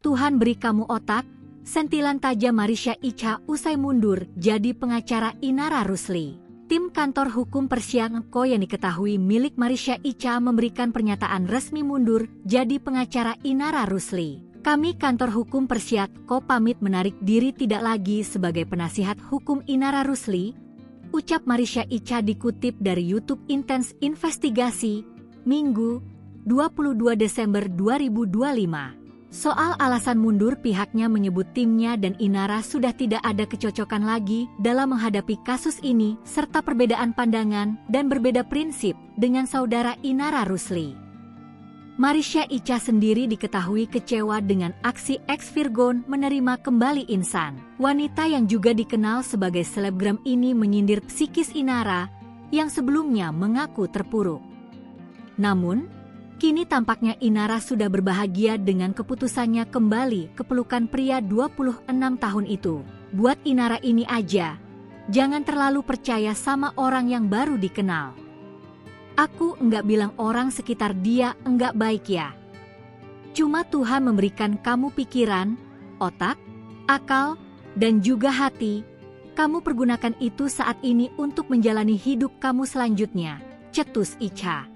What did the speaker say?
Tuhan beri kamu otak, sentilan tajam Marisha Icha usai mundur jadi pengacara Inara Rusli. Tim kantor hukum Persianko yang diketahui milik Marisha Icha memberikan pernyataan resmi mundur jadi pengacara Inara Rusli. Kami kantor hukum Persianko pamit menarik diri tidak lagi sebagai penasihat hukum Inara Rusli, ucap Marisha Icha dikutip dari YouTube Intens Investigasi, Minggu, 22 Desember 2025. Soal alasan mundur, pihaknya menyebut timnya dan Inara sudah tidak ada kecocokan lagi dalam menghadapi kasus ini serta perbedaan pandangan dan berbeda prinsip dengan saudara Inara Rusli. Marisha Icha sendiri diketahui kecewa dengan aksi ex-Virgon menerima kembali Insan. Wanita yang juga dikenal sebagai selebgram ini menyindir psikis Inara yang sebelumnya mengaku terpuruk. Namun, kini tampaknya Inara sudah berbahagia dengan keputusannya kembali ke pelukan pria 26 tahun itu. Buat Inara ini aja, jangan terlalu percaya sama orang yang baru dikenal. Aku enggak bilang orang sekitar dia enggak baik ya. Cuma Tuhan memberikan kamu pikiran, otak, akal, dan juga hati. Kamu pergunakan itu saat ini untuk menjalani hidup kamu selanjutnya, cetus Icha.